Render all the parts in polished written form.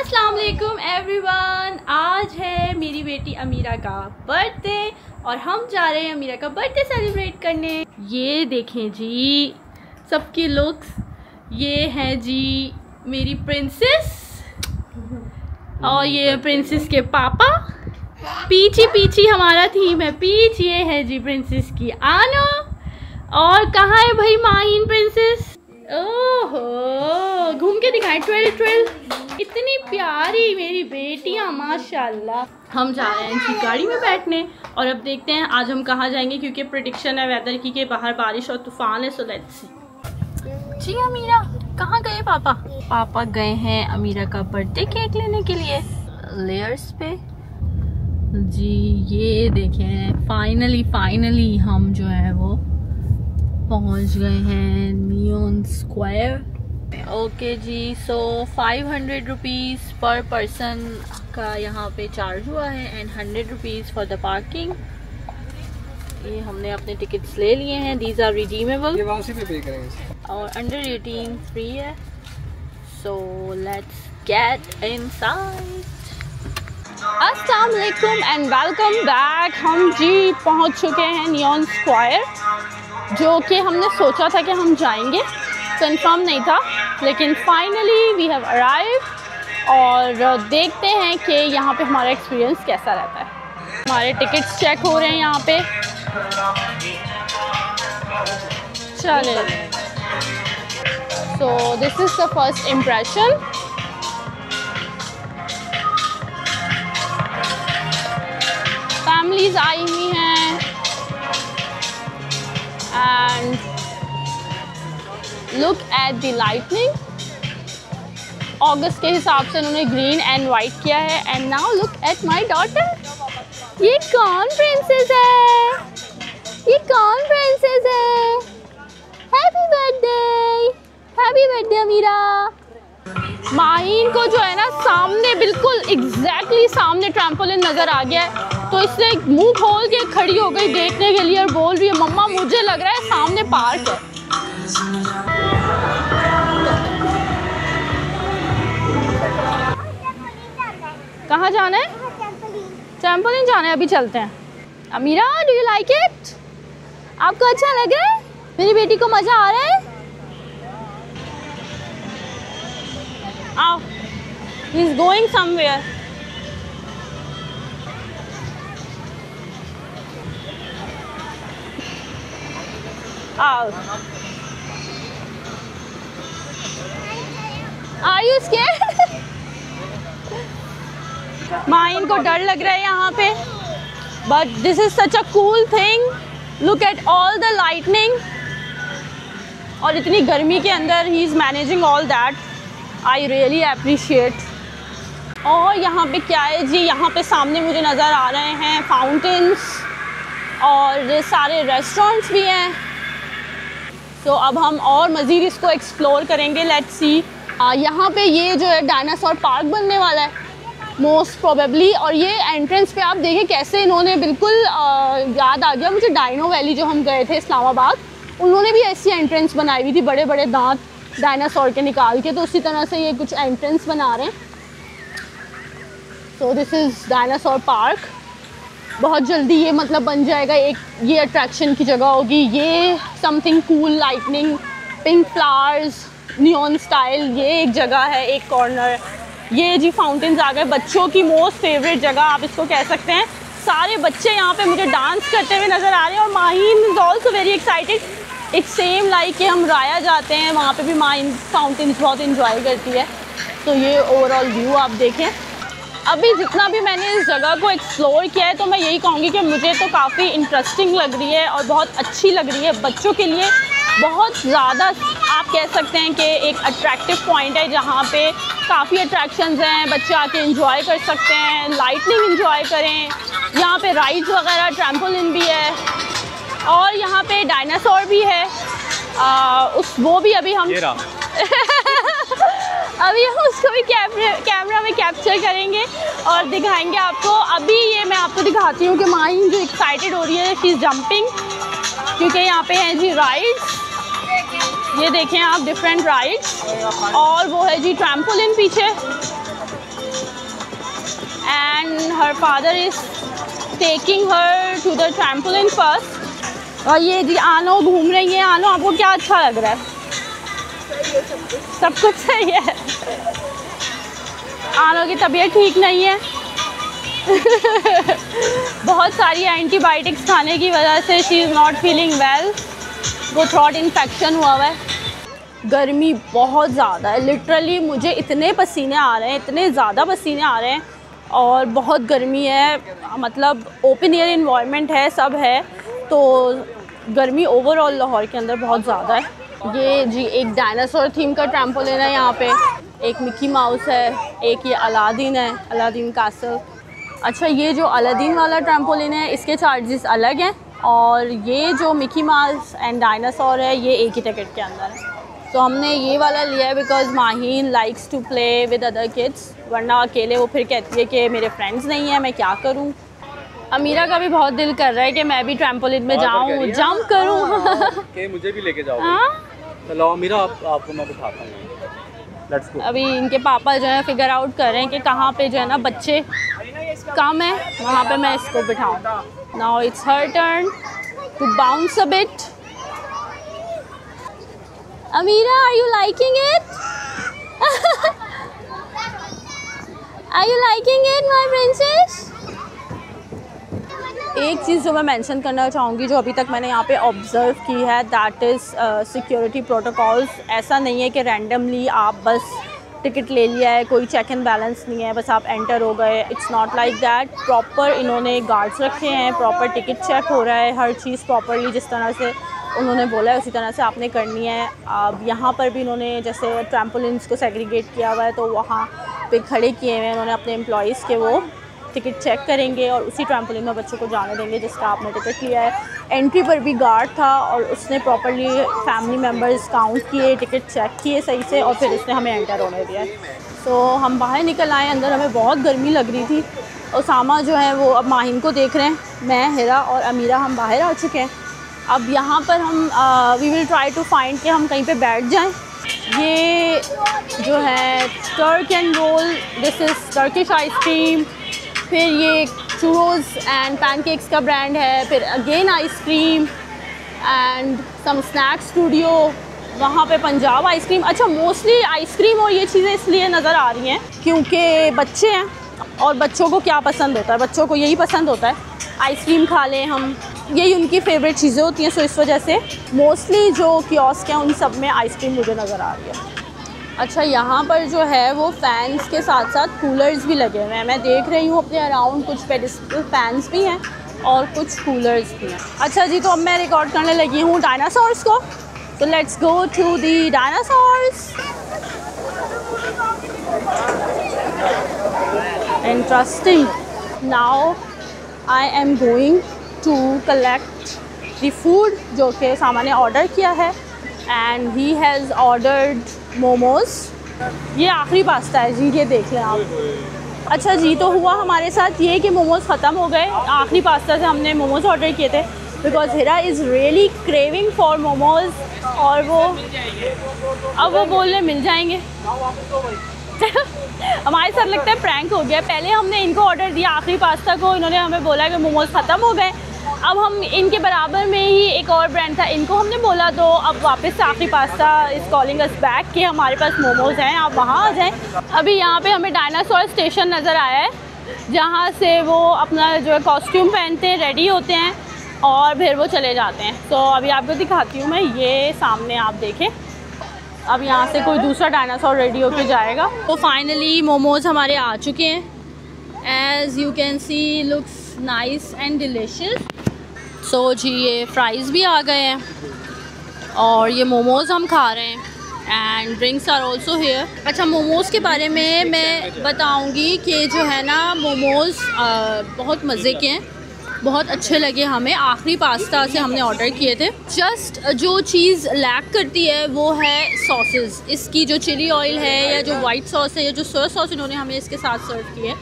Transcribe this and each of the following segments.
अस्सलाम वालेकुम एवरीवन। आज है मेरी बेटी अमीरा का बर्थडे और हम जा रहे हैं अमीरा का बर्थडे सेलिब्रेट करने। ये देखें जी सबकी लुक्स। ये है जी मेरी प्रिंसेस और ये प्रिंसेस के पापा। पीछी पीछी हमारा थीम है पीछ। ये है जी प्रिंसेस की आनो। और कहाँ है भाई माहीन प्रिंसेस? ओहो घूम के दिखाएं। ट्वेल इतनी प्यारी मेरी बेटियां माशाल्लाह। हम जा रहे हैं इनकी गाड़ी में बैठने और अब देखते हैं आज हम कहाँ जाएंगे क्योंकि प्रेडिक्शन है वेदर की कि बाहर बारिश और तूफान है। So let's see. जी अमीरा कहाँ गए पापा? पापा गए हैं अमीरा का बर्थडे केक लेने के लिए लेयर्स पे। जी ये देखें फाइनली हम जो है वो पहुंच गए हैं नियॉन स्क्वायर। ओके जी सो 500 रुपीज़ पर पर्सन का यहाँ पे चार्ज हुआ है and 100 rupees for the parking. ये हमने अपने टिकट्स ले लिए हैं। These are redeemable. ये वहाँ से भी पे करेंगे और अंडर 18 फ्री है। So let's get inside. अस्सलाम वालेकुम एंड वेलकम बैक। हम जी पहुँच चुके हैं नियॉन स्क्वायर जो कि हमने सोचा था कि हम जाएंगे, कंफर्म नहीं था, लेकिन फाइनली वी हैव अराइव और देखते हैं कि यहाँ पे हमारा एक्सपीरियंस कैसा रहता है। हमारे टिकट्स चेक हो रहे हैं यहाँ पे। चले so this is the first impression. Families आई हुई हैं and look at the lightning। अगस्त के हिसाब से उन्होंने ग्रीन एंड वाइट किया है। And now look at my daughter. ये कौन प्रिंसेस है? ये कौन प्रिंसेस है? हैप्पी बर्थडे अमीरा। माहीन को जो है ना सामने बिल्कुल एग्जैक्टली सामने ट्रैम्पोलिन नज़र आ गया है तो इसने मुंह खोल के खड़ी हो गई देखने के लिए और बोल रही है मम्मा मुझे लग रहा है सामने पार्क है। कहाँ जाना है? ट्रैम्पोलिन जाना है। अभी चलते हैं। अमीरा डू यू लाइक इट? आपको अच्छा लग रहा है? मेरी बेटी को मज़ा आ रहा है? आओ ही इज गोइंग समवेयर। आओ आर यू स्केयर्ड? माहीन को डर लग रहा है यहाँ पे but this is such a cool thing. Look at all the lightning और इतनी गर्मी के अंदर he is managing all that. I really appreciate. और यहाँ पे क्या है जी, यहाँ पे सामने मुझे नज़र आ रहे हैं फाउंटेन्स और सारे रेस्टोरेंट्स भी हैं। तो अब हम और मज़ीद इसको एक्सप्लोर करेंगे। Let's see. यहाँ पे ये जो है डायनासोर पार्क बनने वाला है मोस्ट प्रोबेबली। और ये एंट्रेंस पे आप देखिए कैसे इन्होंने बिल्कुल याद आ गया मुझे डायनो वैली जो हम गए थे इस्लामाबाद, उन्होंने भी ऐसी एंट्रेंस बनाई हुई थी बड़े बड़े दांत डायनासोर के निकाल के। तो उसी तरह से ये कुछ एंट्रेंस बना रहे हैं। So this is dinosaur park. बहुत जल्दी ये मतलब बन जाएगा एक ये अट्रैक्शन की जगह होगी। ये something cool lightning pink flowers neon style ये एक जगह है, एक कॉर्नर। ये जी फाउंटेन्स आ गए, बच्चों की मोस्ट फेवरेट जगह आप इसको कह सकते हैं। सारे बच्चे यहाँ पे मुझे डांस करते हुए नज़र आ रहे हैं और Maheen is also very excited. It's same like कि हम राया जाते हैं वहाँ पे भी माहीन फाउंटेन्स बहुत इंजॉय करती है। तो ये ओवरऑल व्यू आप देखें। अभी जितना भी मैंने इस जगह को एक्सप्लोर किया है तो मैं यही कहूँगी कि मुझे तो काफ़ी इंटरेस्टिंग लग रही है और बहुत अच्छी लग रही है। बच्चों के लिए बहुत ज़्यादा आप कह सकते हैं कि एक अट्रैक्टिव पॉइंट है जहाँ पे काफ़ी अट्रैक्शंस हैं, बच्चे आके इंजॉय कर सकते हैं, लाइटनिंग इंजॉय करें। यहाँ पे राइड्स वगैरह ट्रैम्पोलिन भी है और यहाँ पे डायनासोर भी है। वो भी अभी हम अभी हम उसको भी कैमरा में कैप्चर करेंगे और दिखाएंगे आपको। अभी ये मैं आपको दिखाती हूँ कि माहीन जो एक्साइटेड हो रही है शी इज़ जंपिंग क्योंकि यहाँ पे हैं जी राइड्स। ये देखें आप डिफरेंट राइड्स और वो है जी ट्रैम्पोलिन पीछे। and her father is taking her to the trampoline first. और ये जी आनो घूम रही है। आनो, आपको क्या अच्छा लग रहा है? सब कुछ सही है। आनो की तबीयत ठीक नहीं है। बहुत सारी एंटीबायोटिक्स खाने की वजह से she is not feeling well. वो थ्रोट इन्फेक्शन हुआ है। गर्मी बहुत ज़्यादा है, लिटरली मुझे इतने पसीने आ रहे हैं, इतने ज़्यादा पसीने आ रहे हैं और बहुत गर्मी है। मतलब ओपन एयर इन्वायरमेंट है, सब है, तो गर्मी ओवरऑल लाहौर के अंदर बहुत ज़्यादा है। ये जी एक डायनासोर थीम का ट्रैम्पोलिन है यहाँ पे, एक मिकी माउस है, एक ये अलादीन है, अलादीन कैसल। अच्छा, ये जो अलादीन वाला ट्रैम्पोलिन है इसके चार्जेस अलग हैं और ये जो मिकी माउस एंड डायनासोर है ये एक ही टिकट के अंदर है। तो हमने ये वाला लिया है because Maheen likes to play with other kids, वरना अकेले वो फिर कहती है कि मेरे फ्रेंड्स नहीं हैं, मैं क्या करूँ। अमीरा का भी बहुत दिल कर रहा है कि मैं भी ट्रैम्पोलिन में जाऊँ, जंप करूँ। कि मुझे भी लेके जाओ। चलो अमीरा, आपको मैं बिठाता हूँ। Let's go. अभी इनके पापा जो है फिगर आउट कर रहे हैं कि कहाँ पे जो है ना बच्चे कम है, वहाँ पे मैं इसको बिठाऊँ। Now it's her turn to bounce a bit. Amira, are you liking it? Are you liking it, my princess? एक चीज़ जो मैं मेंशन करना चाहूँगी जो अभी तक मैंने यहाँ पे ऑब्ज़र्व की है, दैट इज़ सिक्योरिटी प्रोटोकॉल्स। ऐसा नहीं है कि रैंडमली आप बस टिकट ले लिया है, कोई चेक एंड बैलेंस नहीं है, बस आप एंटर हो गए। It's not like that. Proper इन्होंने गार्ड्स रखे हैं, प्रॉपर टिकट चेक हो रहा है, हर चीज़ प्रॉपरली जिस तरह से उन्होंने बोला है उसी तरह से आपने करनी है। अब यहाँ पर भी इन्होंने जैसे ट्रैम्पोलिन्स को सेग्रीगेट किया हुआ है, तो वहाँ पे खड़े किए हुए हैं उन्होंने अपने एम्प्लॉइज़ के, वो टिकट चेक करेंगे और उसी ट्रैम्पोलिन में बच्चों को जाने देंगे जिसका आपने टिकट लिया है। एंट्री पर भी गार्ड था और उसने प्रॉपर्ली फैमिली मेम्बर्स काउंट किए, टिकट चेक किए सही से और फिर उसने हमें एंटर होने दिया। तो हम बाहर निकल आए, अंदर हमें बहुत गर्मी लग रही थी। उसामा जो है वो अब माहिन को देख रहे हैं, मैं, हिरा और अमीरा हम बाहर आ चुके हैं। अब यहाँ पर हम we will try to find कि हम कहीं पे बैठ जाएं। ये जो है Turk and roll, this is Turkish ice cream. फिर ये चूरोज़ एंड पैनकेक्स का ब्रांड है। फिर again ice cream and some snack studio, वहाँ पे पंजाब आइसक्रीम। अच्छा, मोस्टली आइसक्रीम और ये चीज़ें इसलिए नज़र आ रही हैं क्योंकि बच्चे हैं और बच्चों को क्या पसंद होता है, बच्चों को यही पसंद होता है आइसक्रीम खा लें हम, यही उनकी फेवरेट चीज़ें होती हैं। सो इस वजह से मोस्टली जो कियोस्क हैं उन सब में आइसक्रीम मुझे नज़र आ रही है। अच्छा, यहाँ पर जो है वो फ़ैन्स के साथ साथ कूलर्स भी लगे हुए हैं। मैं देख रही हूँ अपने अराउंड कुछ पेडिस्टल फ़ैन्स भी हैं और कुछ कूलर्स भी हैं। अच्छा जी, तो अब मैं रिकॉर्ड करने लगी हूँ डायनासोर्स को, तो let's go to the dinosaurs. Interesting. Now I am going to collect the food जो कि सामान ने ऑर्डर किया है and he has ordered momos. ये आखिरी पास्ता है जी, ये देख लें आप। अच्छा जी, तो हुआ हमारे साथ ये कि मोमोज़ ख़त्म हो गए। आखिरी पास्ता से हमने मोमोज़ ऑर्डर किए थे because Hira is really craving for momos और वो अब वो बोलने मिल जाएंगे। हमारे साथ लगता है प्रैंक हो गया। पहले हमने इनको ऑर्डर दिया आखिरी पास्ता को, इन्होंने हमें बोला कि मोमोज़ ख़त्म हो गए। अब हम इनके बराबर में ही एक और ब्रांड था, इनको हमने बोला तो अब वापस से आखिरी pasta is calling us back कि हमारे पास मोमोज़ हैं, आप वहाँ आ जाएं। अभी यहाँ पे हमें डायनासोर स्टेशन नज़र आया है जहाँ से वो अपना जो है कॉस्ट्यूम पहनते हैं, रेडी होते हैं और फिर वो चले जाते हैं। तो अभी आपको दिखाती हूँ मैं, ये सामने आप देखें। अब यहाँ से कोई दूसरा डायनासोर रेडी होके जाएगा। तो फाइनली मोमोज़ हमारे आ चुके हैं। As you can see looks nice and delicious. So जी, ये फ्राइज़ भी आ गए हैं और ये मोमोज़ हम खा रहे हैं and drinks are also here. अच्छा, मोमोज़ के बारे में मैं बताऊँगी कि जो है ना मोमोज़ बहुत मज़े के हैं, बहुत अच्छे लगे हमें। आखिरी पास्ता से हमने ऑर्डर किए थे। जस्ट जो चीज़ लैक करती है वो है सॉसेस। इसकी जो चिली ऑयल है या जो वाइट सॉस है या जो सोया सॉस इन्होंने हमें इसके साथ सर्व की है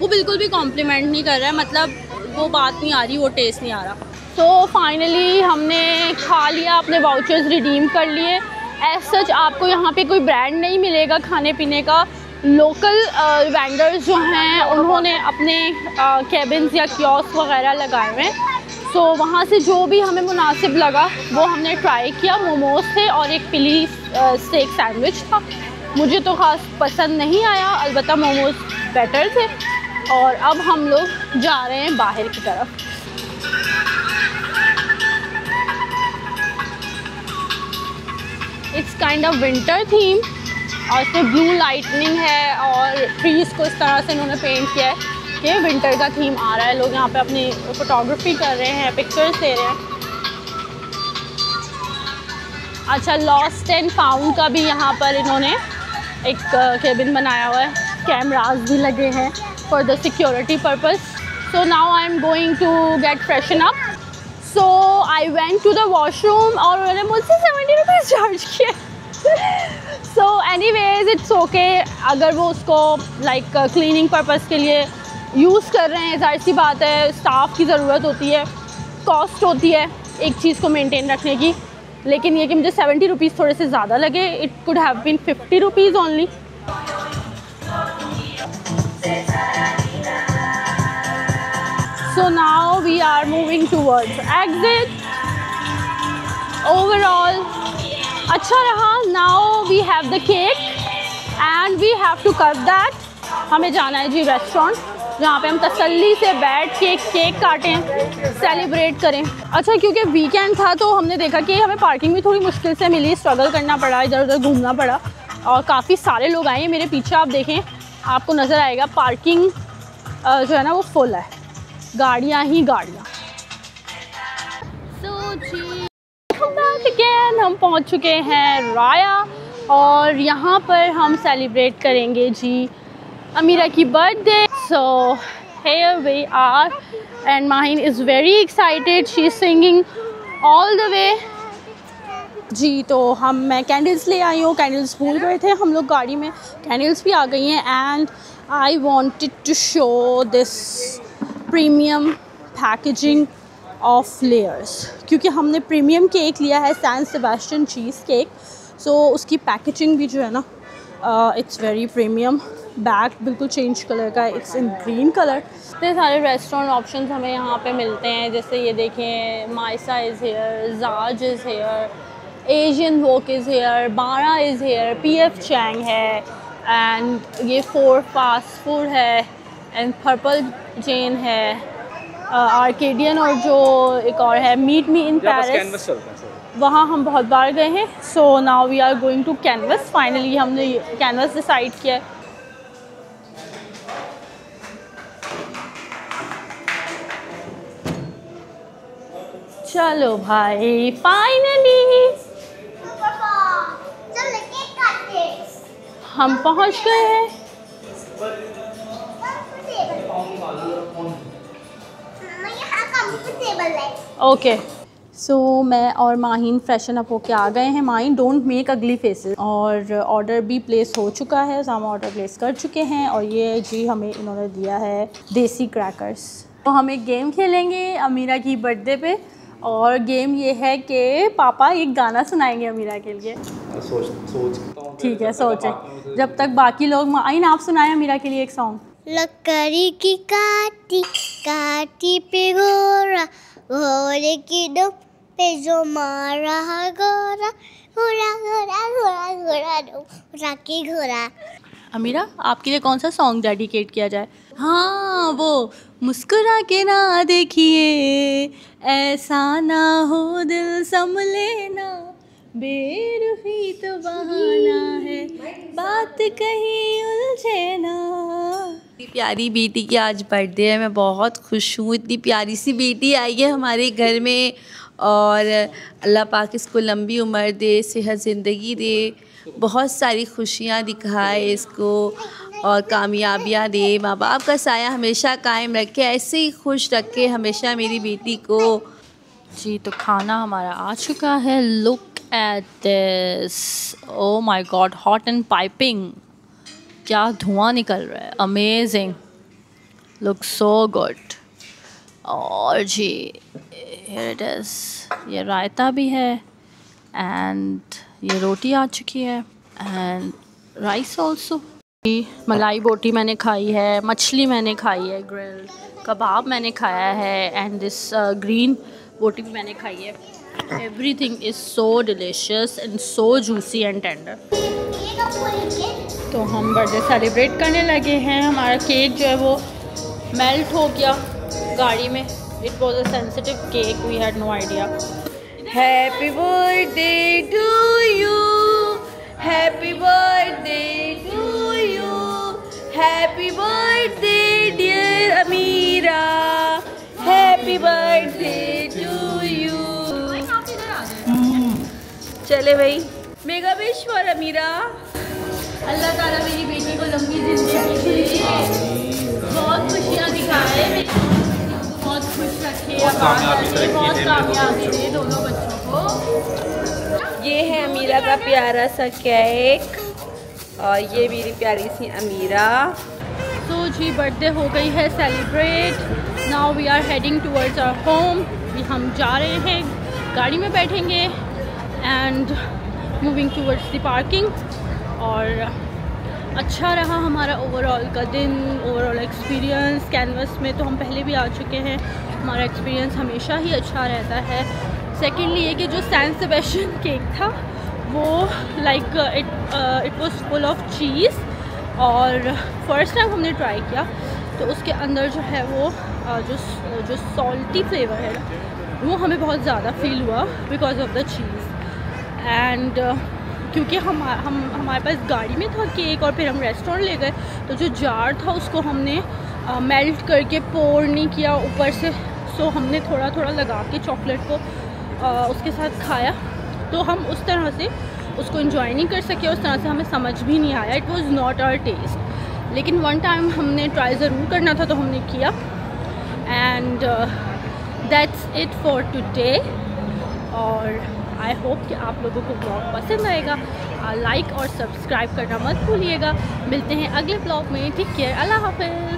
वो बिल्कुल भी कॉम्प्लीमेंट नहीं कर रहा है, मतलब वो बात नहीं आ रही, वो टेस्ट नहीं आ रहा। तो फाइनली हमने खा लिया, अपने वाउचर्स रिडीम कर लिए। एज सच आपको यहाँ पे कोई ब्रांड नहीं मिलेगा खाने पीने का, लोकल वेंडर्स जो हैं उन्होंने अपने केबिन्स या कियोस्क वगैरह लगाए हुए हैं। सो वहाँ से जो भी हमें मुनासिब लगा वो हमने ट्राई किया। मोमोज थे और एक पिली स्टेक सैंडविच था। मुझे तो ख़ास पसंद नहीं आया, अलबत्ता मोमोज बेटर थे। और अब हम लोग जा रहे हैं बाहर की तरफ। It's kind of winter theme और इसमें ब्लू लाइटनिंग है और ट्रीज़ को इस तरह से इन्होंने पेंट किया है कि विंटर का थीम आ रहा है। लोग यहाँ पे अपनी फोटोग्राफी कर रहे हैं, पिक्चर्स ले रहे हैं। अच्छा, लॉस्ट एंड फाउंड का भी यहाँ पर इन्होंने एक केबिन बनाया हुआ है। कैमरास भी लगे हैं for the security purpose. So now I am going to get freshen up. So I went to the washroom और उन्होंने मुझसे 70 रुपीज़ चार्ज किए। सो एनीवेज इट्स ओके, अगर वो उसको लाइक क्लीनिंग पर्पस के लिए यूज़ कर रहे हैं, जाहिर सी बात है स्टाफ की ज़रूरत होती है, कॉस्ट होती है एक चीज़ को मेंटेन रखने की। लेकिन ये कि मुझे 70 रुपीज़ थोड़े से ज़्यादा लगे। It could have been 50 rupees only. So now we are moving towards exit. Overall अच्छा रहा। Now we have the cake and we have to cut that. हमें जाना है जी रेस्टोरेंट जहाँ पे हम तसल्ली से बैठ के केक काटें, सेलिब्रेट करें। अच्छा, क्योंकि वीकेंड था तो हमने देखा कि हमें पार्किंग भी थोड़ी मुश्किल से मिली, स्ट्रगल करना पड़ा, इधर उधर घूमना पड़ा और काफ़ी सारे लोग आए हैं। मेरे पीछे आप देखें, आपको नज़र आएगा पार्किंग जो है ना वो फुल है, गाड़ियाँ ही गाड़ियाँ। सो जी अगेन हम पहुँच चुके हैं राया और यहाँ पर हम सेलिब्रेट करेंगे जी अमीरा की birthday. So here we are and Mahin is very excited. She is singing all the way. जी तो मैं कैंडल्स ले आई हूँ। कैंडल्स भूल गए थे हम लोग गाड़ी में, कैंडल्स भी आ गई हैं। And I wanted to show this premium packaging of Layers, क्योंकि हमने प्रीमियम केक लिया है San Sebastian cheese cake. So उसकी पैकेजिंग भी जो है ना इट्स वेरी प्रीमियम। बैग बिल्कुल चेंज कलर का है, इट्स इन ग्रीन कलर। इतने सारे रेस्टोरेंट ऑप्शंस हमें यहाँ पे मिलते हैं, जैसे ये देखें माइसा इज़ हेयर, जाज is here, Asian walk is here, बारा इज़ हेयर, PF चैंग है एंड ये 4 फास्ट फूड है एंड पर्पल जेन है, आर्केडियन और जो एक और है मीट मी इन पेरिस, वहाँ हम बहुत बार गए हैं। So now we are going to Canvas. Finally हमने कैनवस डिसाइड किया है। चलो भाई फाइनली हम पहुंच गए हैं। ओके सो मैं और माहिन फ्रेशन अप होके आ गए हैं। माहिन डोंट मेक अगली फेसेस। और ऑर्डर भी प्लेस हो चुका है, हम ऑर्डर प्लेस कर चुके हैं। और ये जी हमें इन्होंने दिया है देसी क्रैकर्स। तो हम एक गेम खेलेंगे अमीरा की बर्थडे पे और गेम ये है कि पापा एक गाना सुनाएंगे अमीरा के लिए। ठीक है, सोचे जब तक बाकी लोग। माइन आप सुनाएं अमीरा के लिए एक सॉन्ग। लकड़ी की काटी काटी पे घोड़ा, घोड़े की दुम पे जो मारा घोड़ा, घोड़ा घोड़ा घोड़ा घोड़ा घोड़ा की घोड़ा। अमीरा आपके लिए कौन सा सॉन्ग डेडिकेट किया जाए? हाँ वो मुस्कुरा के ना देखिए, ऐसा ना हो दिल संभले ना, बेरुखी तो बहाना है, बात कहीं उलझे ना। प्यारी बेटी की आज बर्थडे है, मैं बहुत खुश हूँ। इतनी प्यारी सी बेटी आई है हमारे घर में और अल्लाह पाक इसको लंबी उम्र दे, सेहत ज़िंदगी दे, बहुत सारी खुशियाँ दिखाए इसको और कामयाबियाँ दे। माँ बाप का साया हमेशा कायम रखे, ऐसे ही खुश रखे हमेशा मेरी बेटी को। जी तो खाना हमारा आ चुका है। Look at this, oh my God, hot and piping, क्या धुआं निकल रहा है, अमेजिंग, लुक सो गुड। और जी हियर इट इज़, ये रायता भी है एंड ये रोटी आ चुकी है एंड राइस ऑल्सो। मलाई बोटी मैंने खाई है, मछली मैंने खाई है, ग्रिल कबाब मैंने खाया है, एंड दिस ग्रीन बोटी भी मैंने खाई है। Everything is so delicious and so juicy and tender. तो हम बर्थडे सेलिब्रेट करने लगे हैं। हमारा केक जो है वो मेल्ट हो गया गाड़ी में। It was a sensitive cake, we had no idea. Happy birthday to you, happy birthday to you, happy birthday dear Amira, happy birthday to you. चले भाई, mega wish for Amira. Allah ताला मेरी बेटी को लंबी जिंदगी दे, बहुत खुशियाँ दिखाए, बहुत खुश रखे, बहुत कामयाबी दे दोनों बच्चों को। ये है अमीरा का प्यारा सा केक और ये मेरी प्यारी सी अमीरा। तो जी बर्थडे हो गई है celebrate. Now we are heading towards our home. हम जा रहे हैं, गाड़ी में बैठेंगे and moving towards the parking. और अच्छा रहा हमारा ओवरऑल का दिन, ओवरऑल एक्सपीरियंस। कैनवस में तो हम पहले भी आ चुके हैं, हमारा एक्सपीरियंस हमेशा ही अच्छा रहता है। सेकेंडली ये कि जो सैन सेबेस्टियन केक था वो like it was full of cheese, और फर्स्ट टाइम हमने ट्राई किया तो उसके अंदर जो है वो जो सॉल्टी फ्लेवर है वो हमें बहुत ज़्यादा फील हुआ because of the cheese. And क्योंकि हमारे पास गाड़ी में था केक और फिर हम रेस्टोरेंट ले गए, तो जो जार था उसको हमने मेल्ट करके पोर नहीं किया ऊपर से, सो हमने थोड़ा थोड़ा लगा के चॉकलेट को उसके साथ खाया। तो हम उस तरह से उसको एंजॉय नहीं कर सके, उस तरह से हमें समझ भी नहीं आया। It was not our taste. लेकिन वन टाइम हमने ट्राई ज़रूर करना था तो हमने किया। And that's it for today. और आई होप कि आप लोगों को ब्लॉग पसंद आएगा। लाइक और सब्सक्राइब करना मत भूलिएगा। मिलते हैं अगले ब्लॉग में। टेक केयर, अल्लाह हाफ़िज़।